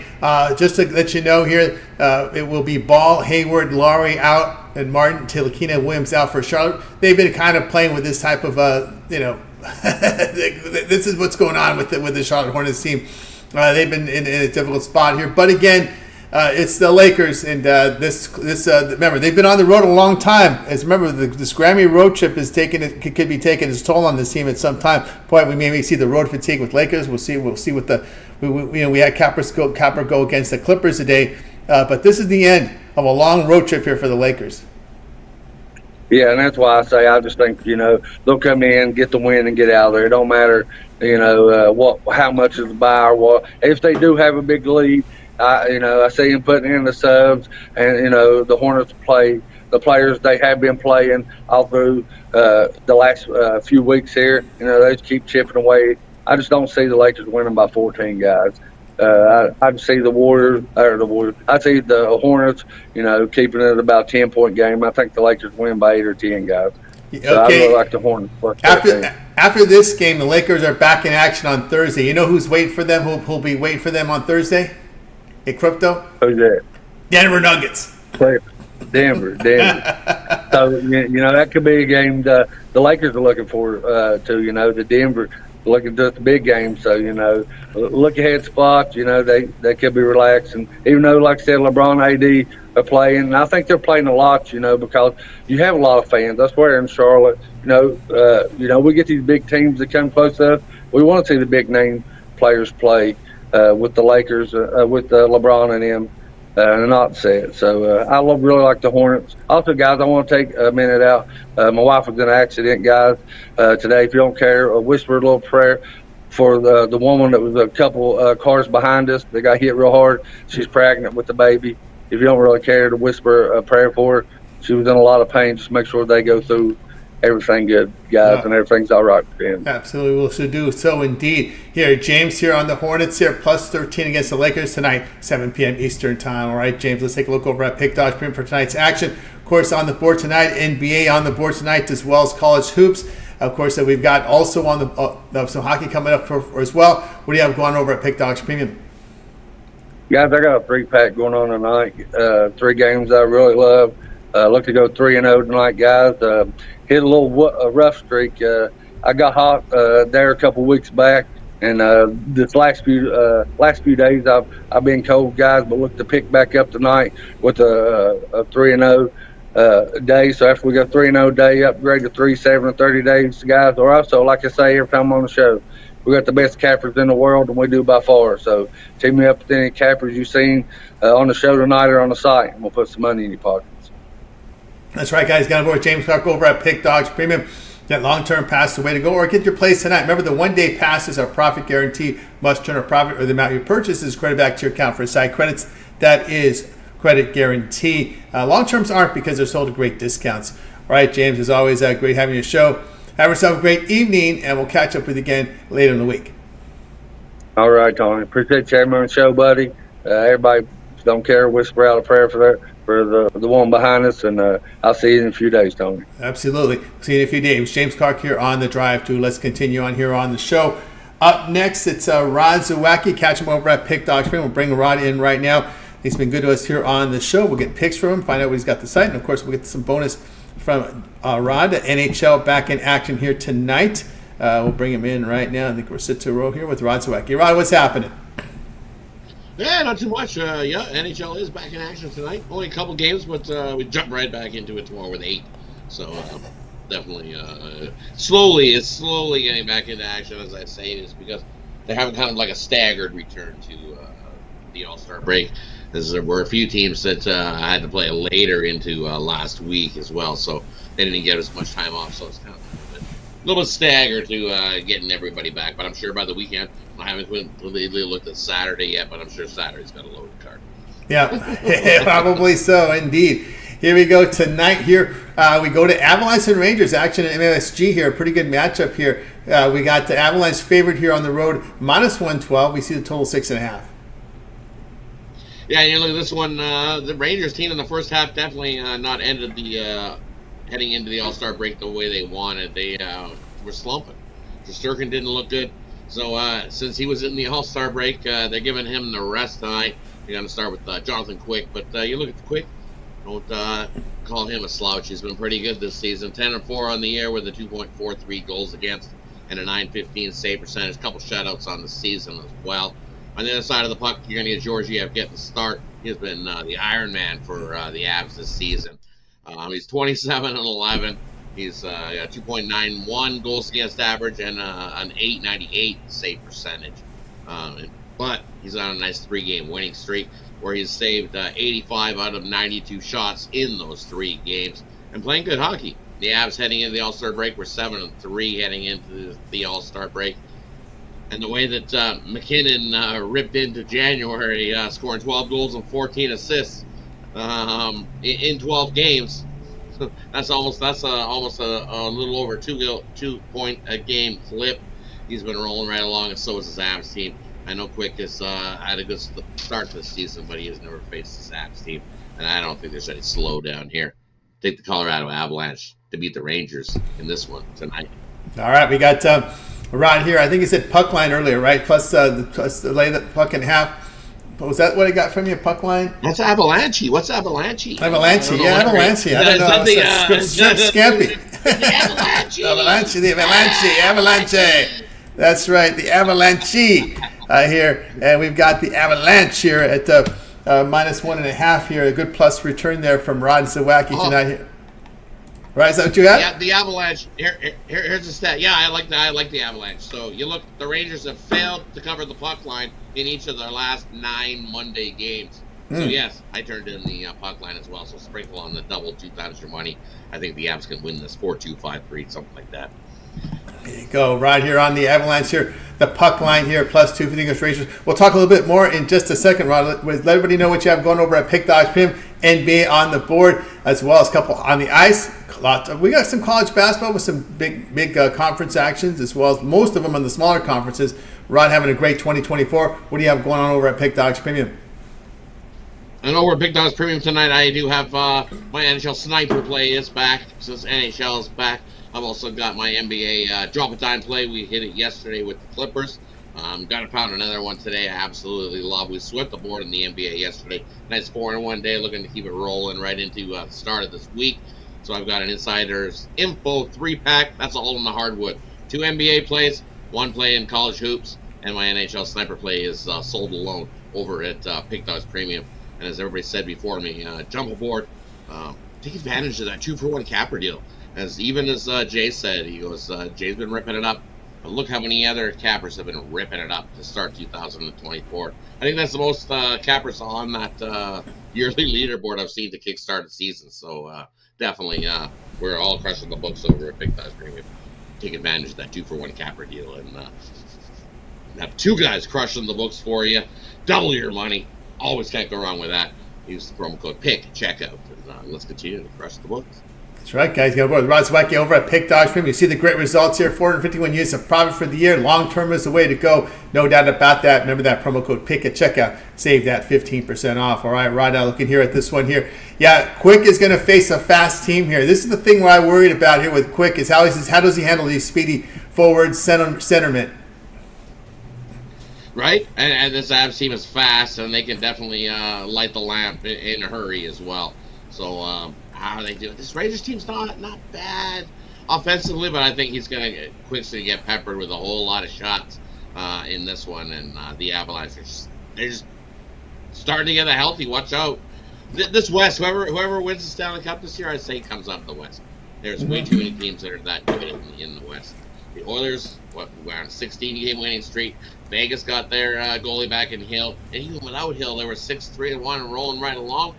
S1: Just to let you know here, it will be Ball, Hayward, Lowry out, and Martin, Tilakina, Williams out for Charlotte. They've been kind of playing with this type of, this is what's going on with the Charlotte Hornets team. They've been in a difficult spot here. But again, it's the Lakers, and remember, they've been on the road a long time. Remember, this Grammy road trip could be taking its toll on this team at some time. Boy, we may see the road fatigue with Lakers. We'll see what we had Capper go against the Clippers today, but this is the end of a long road trip here for the Lakers.
S7: Yeah, and that's why I say I just think, you know, they'll come in, get the win, and get out of there. It don't matter, you know, how much is the buy or what. If they do have a big lead, I see them putting in the subs, and, you know, the Hornets play the players they have been playing all through the last few weeks here. You know, they just keep chipping away. I just don't see the Lakers winning by 14, guys. I'd see the Warriors. I'd see the Hornets, you know, keeping it about a 10-point game. I think the Lakers win by 8 or 10, guys.
S1: Okay.
S7: So I really like the Hornets.
S1: After this game, the Lakers are back in action on Thursday. You know who's waiting for them? Who'll be waiting for them on Thursday? Hey, Crypto?
S7: Who's that?
S1: Denver Nuggets.
S7: Denver. So, you know, that could be a game the Lakers are looking forward to, you know, the Denver looking to the big game. So, you know, look ahead spots, you know, they could be relaxed. And even though, like I said, LeBron, AD are playing, and I think they're playing a lot, you know, because you have a lot of fans. That's where in Charlotte, you know, we get these big teams that come close to us. We want to see the big name players play with the Lakers, with LeBron and them. And not say it. So I really like the Hornets. Also, guys, I want to take a minute out. My wife was in an accident, guys, today. If you don't care, whisper a little prayer for the woman that was a couple cars behind us that got hit real hard. She's pregnant with the baby. If you don't really care, to whisper a prayer for her. She was in a lot of pain. Just make sure they go through everything good, guys, and everything's all right for them.
S1: Absolutely, we'll should do so indeed. Here, James here on the Hornets here, plus 13 against the Lakers tonight, 7 p.m. Eastern time. All right, James, let's take a look over at Pick Dodge Print for tonight's action. Of course, on the board tonight, NBA on the board tonight, as well as college hoops. Of course, we've got also on the some hockey coming up for as well. What do you have going over at Pick Dodge Premium?
S7: Guys, I got a 3-pack going on tonight. 3 games I really love. Look to go 3-0 tonight, guys. Hit a little rough streak. I got hot there a couple weeks back, and this last few days I've been cold, guys. But look to pick back up tonight with a 3-0 day. So after we go 3-0 day, upgrade to 3-7 in 30 days, guys. Or also, like I say every time I'm on the show, we got the best cappers in the world, and we do by far. So team me up with any cappers you've seen on the show tonight or on the site, and we'll put some money in your pockets.
S1: That's right, guys. Got to go James Clark over at Pick Dogs Premium. That long-term pass is the way to go, or get your plays tonight. Remember, the one-day passes are profit guarantee. Must turn a profit, or the amount you purchase is credited back to your account for side credits. That is credit guarantee. Long-terms aren't, because they're sold at great discounts. All right, James, as always, great having your show. Have yourself a great evening, and we'll catch up with you again later in the week.
S7: All right, Tony. Appreciate you having me on the show, buddy. Everybody, don't care, whisper out a prayer for for the one behind us, and I'll see you in a few days, Tony.
S1: Absolutely. See you in a few days. James Clark here on The Drive, too. Let's continue on here on the show. Up next, it's Rod Zawacky. Catch him over at Pick Dogs. We'll bring Rod in right now. He's been good to us here on the show. We'll get picks from him, find out what he's got the site, and of course, we'll get some bonus from Rod. The NHL back in action here tonight. We'll bring him in right now. I think we're sit to a row here with Rod Zawacky. Rod, what's happening?
S8: Yeah, not too much. NHL is back in action tonight. Only a couple games, but we jump right back into it tomorrow with 8. So definitely, it's slowly getting back into action, as I say. It's because they're having kind of like a staggered return to the All-Star break. There were a few teams that had to play later into last week as well, so they didn't get as much time off. So it's kind of a little bit staggered to getting everybody back. But I'm sure by the weekend, I haven't really looked at Saturday yet, but I'm sure Saturday's got a loaded card.
S1: Yeah, probably so, indeed. Here we go tonight. Here we go to Avalanche and Rangers action at MSG here. Pretty good matchup here. We got the Avalanche favorite here on the road, -112. We see the total 6.5.
S8: Yeah, you look at this one. The Rangers team in the first half definitely not ended the heading into the All-Star break the way they wanted. They were slumping. Shesterkin didn't look good. So since he was in the All-Star break, they're giving him the rest tonight. You're going to start with Jonathan Quick. But you look at the Quick, don't call him a slouch. He's been pretty good this season. 10-4 on the year with a 2.43 goals against and a .915 save percentage. A couple shutouts on the season as well. On the other side of the puck, you're going to get Georgiev getting the start. He's been the Iron Man for the Avs this season. He's 27-11. He's got 2.91 goals against average and an .898 save percentage. But he's on a nice 3-game winning streak where he's saved 85 out of 92 shots in those 3 games and playing good hockey. The Avs heading into the All-Star break were 7-3 heading into the All-Star break. And the way that McKinnon ripped into January, scoring 12 goals and 14 assists in 12 games, that's almost a little over 2 point a game clip. He's been rolling right along, and so is his Avs team. I know Quick has had a good start to the season, but he has never faced his Avs team, and I don't think there's any slowdown here. Take the Colorado Avalanche to beat the Rangers in this one tonight. All
S1: right, we got Rod here. I think he said puck line earlier, right? Plus the lay the puck in half. Was that what I got from you, puck line?
S8: That's Avalanche. What's Avalanche?
S1: Avalanche, yeah, Avalanche. I don't know. Scampi. The Avalanche. That's right, the Avalanche here. And we've got the Avalanche here at -1.5 here. A good plus return there from Rod Zawacky tonight here. Right, is that what you have?
S8: Yeah, the Avalanche. Here's the stat. Yeah, I like the Avalanche. So you look, the Rangers have failed to cover the puck line in each of their last 9 Monday games. So yes, I turned in the puck line as well. So sprinkle on the double 2 times your money. I think the Avs can win this 4-2, 5-3, something like that.
S1: There you go, right here on the Avalanche here. The puck line here, +2 for the English Rangers. We'll talk a little bit more in just a second, Rod. Let everybody know what you have going over at Pick Dogs Premium. NBA on the board, as well as a couple on the ice. We got some college basketball with some big conference actions, as well as most of them on the smaller conferences. Rod having a great 2024. What do you have going on over at Pick Dogs Premium?
S8: And over at Pick Dogs Premium tonight, I do have my NHL Sniper play is back, since NHL is back. I've also got my NBA Drop a Dime play. We hit it yesterday with the Clippers. Got to pound another one today. I absolutely love. We swept the board in the NBA yesterday. Nice 4-in-1 day. Looking to keep it rolling right into the start of this week. So I've got an Insider's Info 3-pack. That's all in the hardwood. 2 NBA plays, 1 play in college hoops, and my NHL Sniper play is sold alone over at Pick Dogs Premium. And as everybody said before me, jump aboard. Take advantage of that 2-for-1 capper deal. As Jay said, he goes, Jay's been ripping it up. But look how many other cappers have been ripping it up to start 2024. I think that's the most cappers on that yearly leaderboard I've seen to kickstart a season. So definitely, we're all crushing the books over at Big Time Premium. Take advantage of that 2-for-1 capper deal and have 2 guys crushing the books for you. Double your money. Always can't go wrong with that. Use the promo code PICK at checkout. And let's continue to crush the books.
S1: That's right, guys. Go aboard. Rod Zawacky over at Pick Dogs Premium. You see the great results here. 451 units of profit for the year. Long term is the way to go. No doubt about that. Remember that promo code PICK at checkout. Save that 15% off. All right, Rod, looking here at this one here. Yeah, Quick is going to face a fast team here. This is the thing where I worried about here with Quick is how does he handle these speedy forward centermen?
S8: Right, and this Avs team is fast, and they can definitely light the lamp in a hurry as well. So how do they do it? This Rangers team's not bad offensively, but I think he's going to quickly get peppered with a whole lot of shots in this one. And the Avalanche they're just starting to get healthy. Watch out! This West, whoever wins the Stanley Cup this year, I say comes out of the West. There's way too many teams that are that good in the West. The Oilers, we're on a 16-game winning streak. Vegas got their goalie back in Hill, and even without Hill, they were 6-3-1 and rolling right along.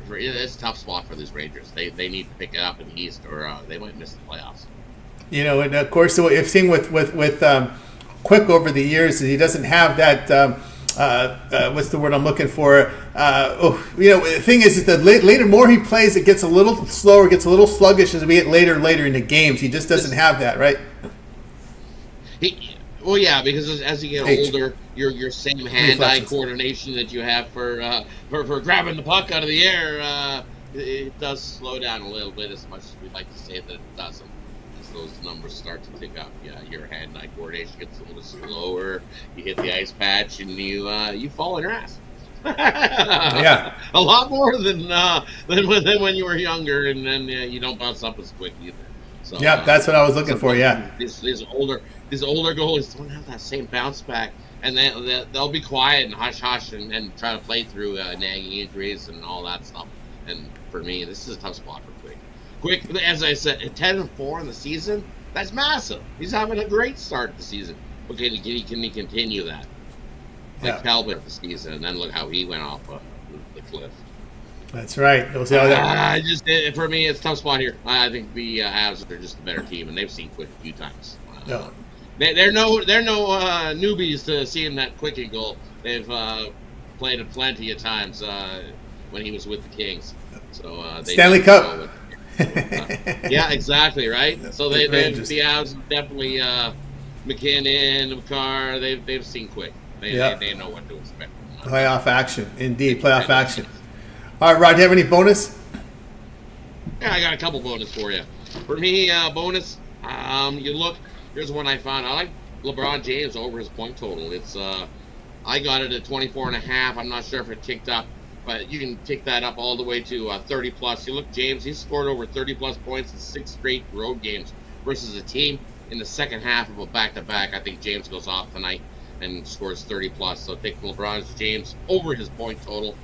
S8: It's a tough spot for these Rangers. They need to pick it up in the East, or they might miss the playoffs.
S1: You know, and of course, what you've seen with Quick over the years is he doesn't have that. What's the word I'm looking for? The thing is that later more he plays, it gets a little slower, gets a little sluggish as we get later in the games. He just doesn't have that, right?
S8: Well, yeah, because as you get older, your same hand-eye coordination that you have for grabbing the puck out of the air, it does slow down a little bit. As much as we'd like to say that it doesn't, as those numbers start to tick up, yeah, your hand-eye coordination gets a little slower. You hit the ice patch and you fall on your ass.
S1: Yeah,
S8: a lot more than when you were younger, and then you don't bounce up as quick either. So,
S1: yeah, that's what I was looking for. Yeah,
S8: these older goalies don't have that same bounce back, and they'll be quiet and hush and try to play through nagging injuries and all that stuff. And for me, this is a tough spot for Quick. Quick, as I said, 10-4 in the season. That's massive. He's having a great start to the season. But can he continue that? Like Talbot this season, and then look how he went off the cliff.
S1: That's right.
S8: For me, it's a tough spot here. I think the Avs are just a better team, and they've seen Quick a few times.
S1: No.
S8: They're no newbies to seeing that Quick goal. They've played it plenty of times when he was with the Kings. So
S1: Stanley Cup.
S8: Yeah, exactly, right. So the Avs definitely McKinnon, McCarr. They've seen Quick. They know what to expect.
S1: Playoff action, indeed, playoff action. All right, Rod, do you have any bonus?
S8: Yeah, I got a couple bonus for you. For me, bonus. You look. Here's one I found. I like LeBron James over his point total. It's I got it at 24.5. I'm not sure if it ticked up, but you can tick that up all the way to 30 plus. You look, James. He's scored over 30 plus points in 6 straight road games versus a team in the second half of a back-to-back. I think James goes off tonight and scores 30 plus. So take LeBron James over his point total.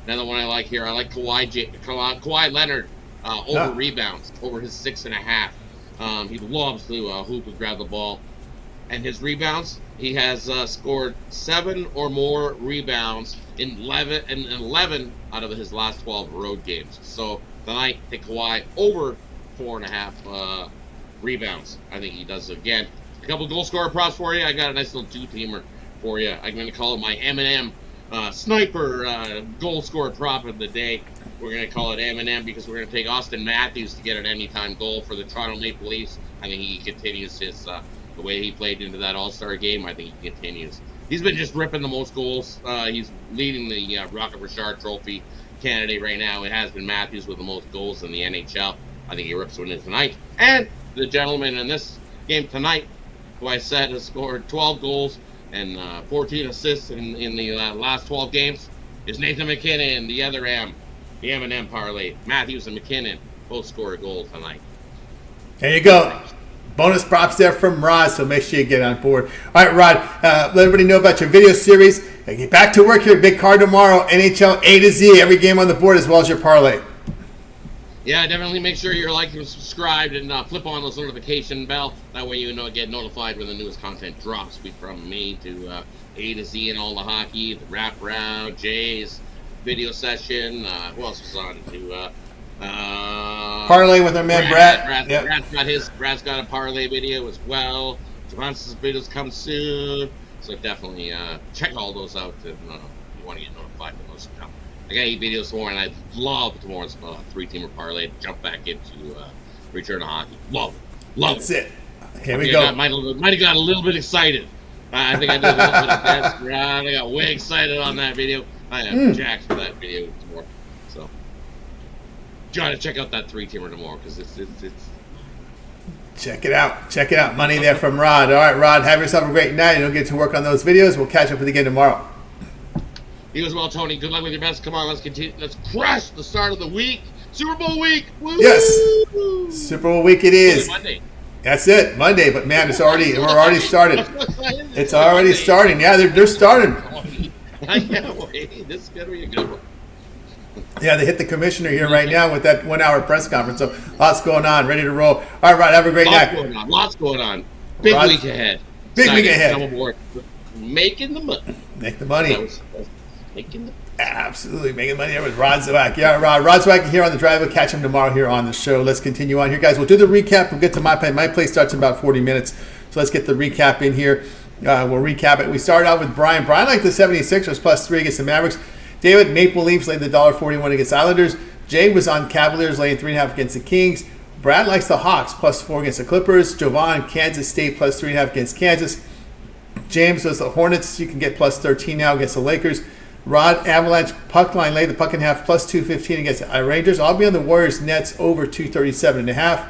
S8: Another one I like here. I like Kawhi Leonard over rebounds over his 6.5. He loves to hoop and grab the ball. And his rebounds, he has scored 7 or more rebounds in 11 out of his last 12 road games. So tonight, take Kawhi over 4.5 rebounds. I think he does again. A couple goal scorer props for you. I got a nice little 2-teamer for you. I'm going to call it my M&M sniper goal scorer prop of the day. We're going to call it M&M because we're going to take Austin Matthews to get an anytime goal for the Toronto Maple Leafs. I think he continues his the way he played into that All-Star game. I think he continues. He's been just ripping the most goals. He's leading the Rocket Richard Trophy candidate right now. It has been Matthews with the most goals in the NHL. I think he rips one in tonight. And the gentleman in this game tonight, who I said has scored 12 goals and 14 assists in the last 12 games, is Nathan McKinnon, the other M, the M&M parlay. Matthews and McKinnon both score a goal tonight.
S1: There you go. Bonus props there from Rod, so make sure you get on board. All right, Rod, let everybody know about your video series. Get back to work here. Big card tomorrow. NHL A to Z, every game on the board as well as your parlay.
S8: Yeah, definitely make sure you're like and subscribed and flip on those notification bell. That way you get notified when the newest content drops. From me to A to Z and all the hockey, the wrap round, Jay's video session. Who else was on to
S1: parlay with our man Brad.
S8: Brad's got a parlay video as well. Javon's videos come soon. So definitely check all those out if you want to get notified when those come. I got 8 videos tomorrow, and I love tomorrow's 3-teamer parlay. Jump back into Return to Hockey. Love it.
S1: That's it. Here we go.
S8: Might have got a little bit excited. I think I did a little bit of that. I got way excited on that video. I am jacked for that video tomorrow. So, try to check out that 3-teamer tomorrow because it's.
S1: Check it out. Check it out. Money there from Rod. All right, Rod, have yourself a great night. You don't get to work on those videos. We'll catch up with you again tomorrow.
S8: You as well, Tony. Good luck with your best. Come on, let's continue. Let's crush the start of the week. Super Bowl week. Woo!
S1: Yes. Super Bowl week it is.
S8: Monday.
S1: That's it. Monday, but man, we're already started. It's already starting. Yeah, they're starting.
S8: I can't wait. This is going to be a good one.
S1: Yeah, they hit the commissioner here right now with that 1-hour press conference. So lots going on, ready to roll. All right, Rod, have a great night.
S8: Lots going on. Big week ahead.
S1: Big week ahead.
S8: Come aboard. Making the money.
S1: Make the money.
S8: Making the
S1: Absolutely, making money here with Rod Zawacky. Yeah, Rod Zawacky here on the drive. We'll catch him tomorrow here on the show. Let's continue on here, guys. We'll do the recap. We'll get to my play. My play starts in about 40 minutes. So let's get the recap in here. We'll recap it. We started out with Brian. Brian liked the 76ers +3 against the Mavericks. David, Maple Leafs laid the $1.41 against Islanders. Jay was on Cavaliers laying 3.5 against the Kings. Brad likes the Hawks +4 against the Clippers. Jovan, Kansas State +3.5 against Kansas. James was the Hornets. You can get +13 now against the Lakers. Rod, Avalanche puck line laid the puck in half +215 against the Rangers. I'll be on the Warriors Nets over 237.5.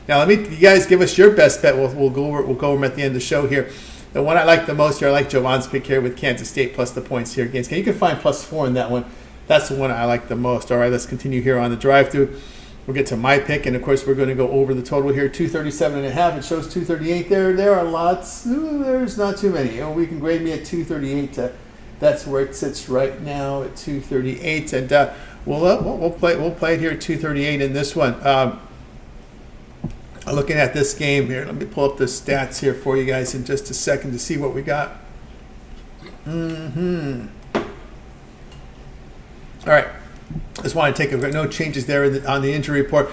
S1: Now you guys give us your best bet. We'll go over them at the end of the show here. The one I like the most here, I like Jovan's pick here with Kansas State plus the points here against. You can find +4 in that one. That's the one I like the most. All right, let's continue here on the drive-through. We'll get to my pick, and of course we're going to go over the total here, 237.5. It shows 238 there. There are lots. There's not too many. We can grade me at 238. That's where it sits right now at 238, and we'll play it here at 238 in this one. Looking at this game here, let me pull up the stats here for you guys in just a second to see what we got. All right, just want to take no changes there on the injury report.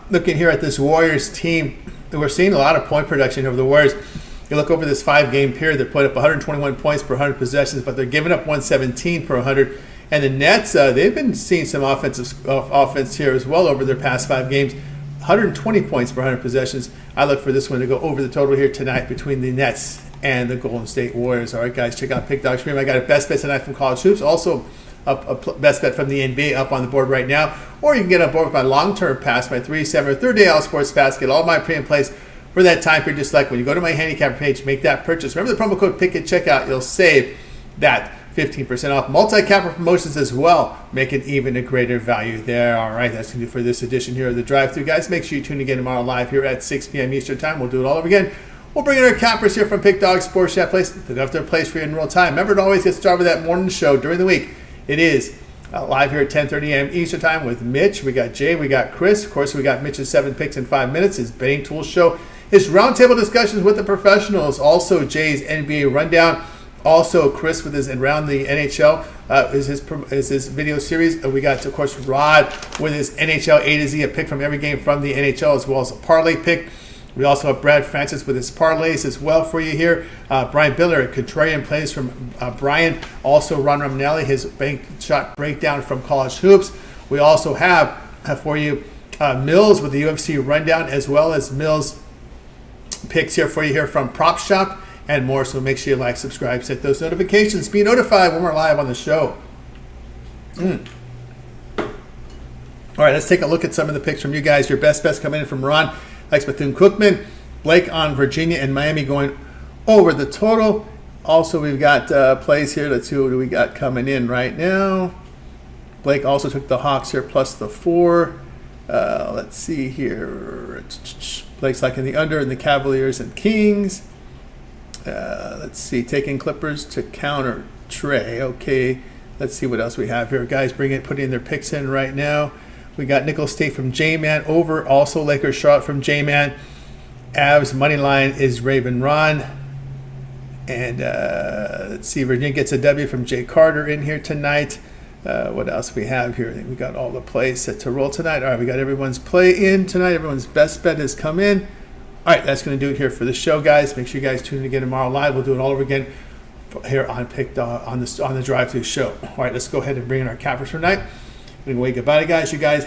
S1: Looking here at this Warriors team, we're seeing a lot of point production over the Warriors. You look over this 5-game period, they're putting up 121 points per 100 possessions, but they're giving up 117 per 100. And the Nets, they've been seeing some offense here as well over their past 5 games. 120 points per 100 possessions. I look for this one to go over the total here tonight between the Nets and the Golden State Warriors. All right, guys, check out Pick Dog Stream. I got a best bet tonight from College Hoops. Also, a best bet from the NBA up on the board right now. Or you can get on board with my long-term pass, my 3-7 or third day all sports pass. Get all my pre and plays for that time period, just like when you go to my handicap page, make that purchase. Remember the promo code PICK at checkout. You'll save that 15% off. Multi-capper promotions as well, making even a greater value there. All right, that's going to do for this edition here of the drive-thru. Guys, make sure you tune in again tomorrow live here at 6 p.m. Eastern Time. We'll do it all over again. We'll bring in our cappers here from Pick Dog Sports Chat Place. They'll have their place for you in real time. Remember to always get started with that morning show during the week. It is live here at 10:30 a.m. Eastern Time with Mitch. We got Jay. We got Chris. Of course, we got Mitch's 7 picks in 5 minutes. His betting tools show. His roundtable discussions with the professionals. Also, Jay's NBA rundown. Also, Chris with his Around the NHL is his video series. We got, of course, Rod with his NHL A to Z, a pick from every game from the NHL, as well as a parlay pick. We also have Brad Francis with his parlays as well for you here. Brian Bitler, contrarian plays from Brian. Also, Ron Romnelli, his bank shot breakdown from College Hoops. We also have for you Mills with the UFC rundown, as well as Mills picks here for you here from Prop Shop and more. So make sure you like, subscribe, set those notifications, be notified when we're live on the show. All right, let's take a look at some of the picks from you guys. Your best bets coming in from Ron, likes Bethune-Cookman, Blake on Virginia and Miami going over the total. Also, we've got plays here. Let's see what we got coming in right now. Blake also took the Hawks here plus the 4. Let's see here. Blake's liking the under in the Cavaliers and Kings. Let's see, taking Clippers to counter Trey. Okay, let's see what else we have here. Guys, putting their picks in right now. We got Nickel State from J-Man over. Also, Lakers Charlotte from J-Man. Avs money line is Raven Ron. And let's see, Virginia gets a W from Jay Carter in here tonight. What else we have here? I think we got all the plays set to roll tonight. All right, we got everyone's play in tonight. Everyone's best bet has come in. All right, that's going to do it here for the show, guys. Make sure you guys tune in again tomorrow live. We'll do it all over again here on on the drive-through show. All right, let's go ahead and bring in our cappers for tonight. Anyway, goodbye, guys. You guys